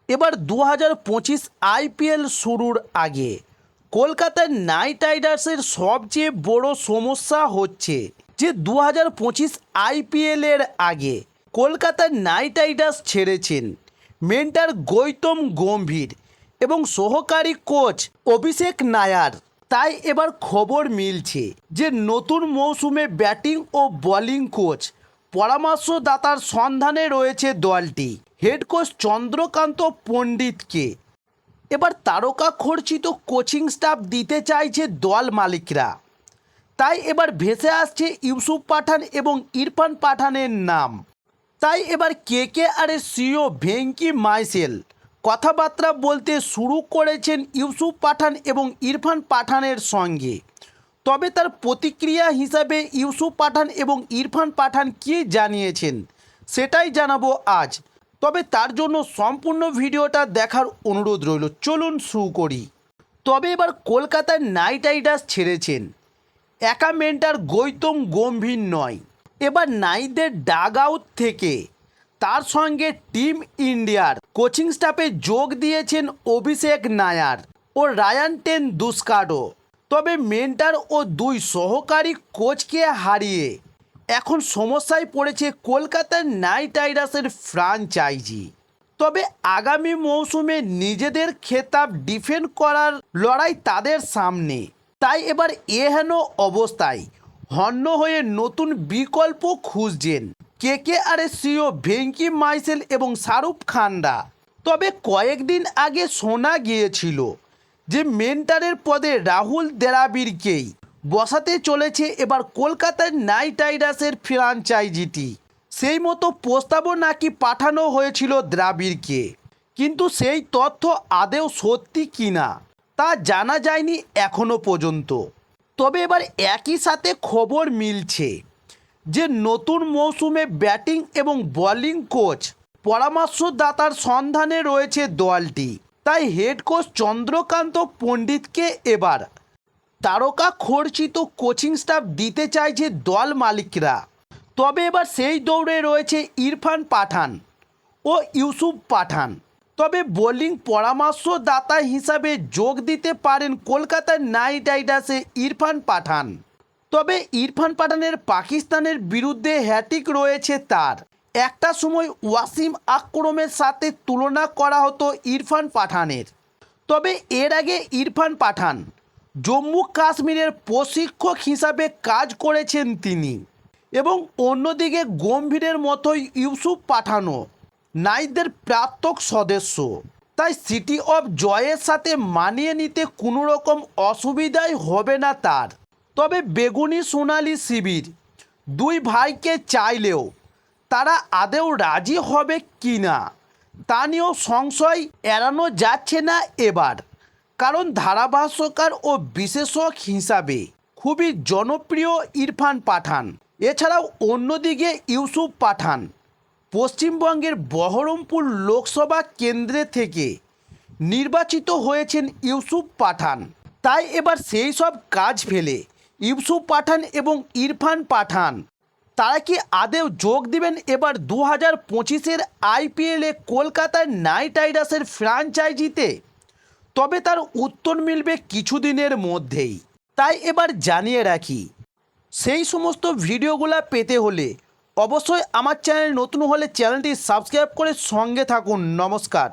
এবার 2025 আইপিএল শুরুর আগে কলকাতার নাইট রাইডার্সের সবচেয়ে বড় সমস্যা হচ্ছে যে 2025 আইপিএলের আগে কলকাতার নাইট রাইডার্স ছেড়েছেন মেন্টর গৌতম গম্ভীর এবং সহকারী কোচ অভিষেক নায়ার। তাই এবার খবর মিলছে যে নতুন মৌসুমে ব্যাটিং ও বোলিং কোচ পরামর্শদাতার সন্ধানে রয়েছে দলটি। হেড কোচ চন্দ্রকান্ত পণ্ডিতকে এবার তারকা খর্চিত কোচিং স্টাফ দিতে চাইছে দল মালিকরা। তাই এবার ভেসে আসছে ইউসুফ পাঠান এবং ইরফান পাঠানের নাম। তাই এবার কেকেআরের সিইও ভেঙ্কি মাইসেল কথাবার্তা বলতে শুরু করেছেন ইউসুফ পাঠান এবং ইরফান পাঠানের সঙ্গে। তবে তার প্রতিক্রিয়া হিসাবে ইউসুফ পাঠান এবং ইরফান পাঠান কী জানিয়েছেন সেটাই জানাবো আজ। তবে তার জন্য সম্পূর্ণ ভিডিওটা দেখার অনুরোধ রইল। চলুন শুরু করি। তবে এবার কলকাতার নাইট রাইডার্স ছেড়েছেন একা মেন্টর গৌতম গম্ভীর নয়, এবার নাইটদের ডাগ আউট থেকে তার সঙ্গে টিম ইন্ডিয়ার কোচিং স্টাফে যোগ দিয়েছেন অভিষেক নায়ার ও রায়ান টেন্ডুলকারও। তবে মেন্টর ও দুই সহকারী কোচকে হারিয়ে এখন সমস্যায় পড়েছে কলকাতার নাইট রাইডার্সের ফ্র্যাঞ্চাইজি। তবে আগামী মৌসুমে নিজেদের খেতাব ডিফেন্ড করার লড়াই তাদের সামনে। তাই এবার এহেন অবস্থায় হন্য হয়ে নতুন বিকল্প খুঁজছেন কেকেআরের সিইও ভেঙ্কি মাইসেল এবং শাহরুখ খানরা। তবে কয়েকদিন আগে শোনা গিয়েছিল যে মেন্টরের পদে রাহুল দ্রাবিড়কেই বসাতে চলেছে এবার কলকাতার নাইট রাইডার্সের ফ্র্যাঞ্চাইজিটি। সেই মতো প্রস্তাবও নাকি পাঠানো হয়েছিল দ্রাবিড়কে, কিন্তু সেই তথ্য আদৌ সত্যি কিনা তা জানা যায়নি এখনও পর্যন্ত। তবে এবার একই সাথে খবর মিলছে যে নতুন মৌসুমে ব্যাটিং এবং বোলিং কোচ পরামর্শদাতার সন্ধানে রয়েছে দলটি। তাই হেড কোচ চন্দ্রকান্ত পণ্ডিতকে এবার তারকা খর্চিত কোচিং স্টাফ দিতে চাইছে দল মালিকরা। তবে এবার সেই দৌড়ে রয়েছে ইরফান পাঠান ও ইউসুফ পাঠান। তবে বোলিং পরামর্শদাতা হিসাবে যোগ দিতে পারেন কলকাতার নাইট রাইডার্সে ইরফান পাঠান। তবে ইরফান পাঠানের পাকিস্তানের বিরুদ্ধে হ্যাট্রিক রয়েছে তার। একটা সময় ওয়াসিম আকরমের সাথে তুলনা করা হতো ইরফান পাঠানের। তবে এর আগে ইরফান পাঠান জম্মু কাশ্মীরের প্রশিক্ষক হিসাবে কাজ করেছেন তিনি, এবং অন্যদিকে গম্ভীরের মতোই ইউসুফ পাঠানও নাইটদের প্রাক্তন সদস্য। তাই সিটি অফ জয়ের সাথে মানিয়ে নিতে কোনো রকম অসুবিধাই হবে না তার। তবে বেগুনি সোনালি শিবির দুই ভাইকে চাইলেও তারা আদৌ রাজি হবে কি না তা নিয়েও সংশয় এড়ানো যাচ্ছে না এবার। কারণ ধারাভাষ্যকার ও বিশেষজ্ঞ হিসাবে খুবই জনপ্রিয় ইরফান পাঠান। এছাড়াও অন্যদিকে ইউসুফ পাঠান পশ্চিমবঙ্গের বহরমপুর লোকসভা কেন্দ্রে থেকে নির্বাচিত হয়েছেন ইউসুফ পাঠান। তাই এবার সেই সব কাজ ফেলে ইউসুফ পাঠান এবং ইরফান পাঠান তারা কি আদৌ যোগ দিবেন এবার 2025-এর আইপিএলে কলকাতার নাইট রাইডার্সের ফ্র্যাঞ্চাইজিতে? তবে তার উত্তর মিলবে কিছুদিনের মধ্যেই। তাই এবার জানিয়ে রাখি, সেই সমস্ত ভিডিওগুলো পেতে হলে অবশ্যই আমার চ্যানেল নতুন হলে চ্যানেলটি সাবস্ক্রাইব করে সঙ্গে থাকুন। নমস্কার।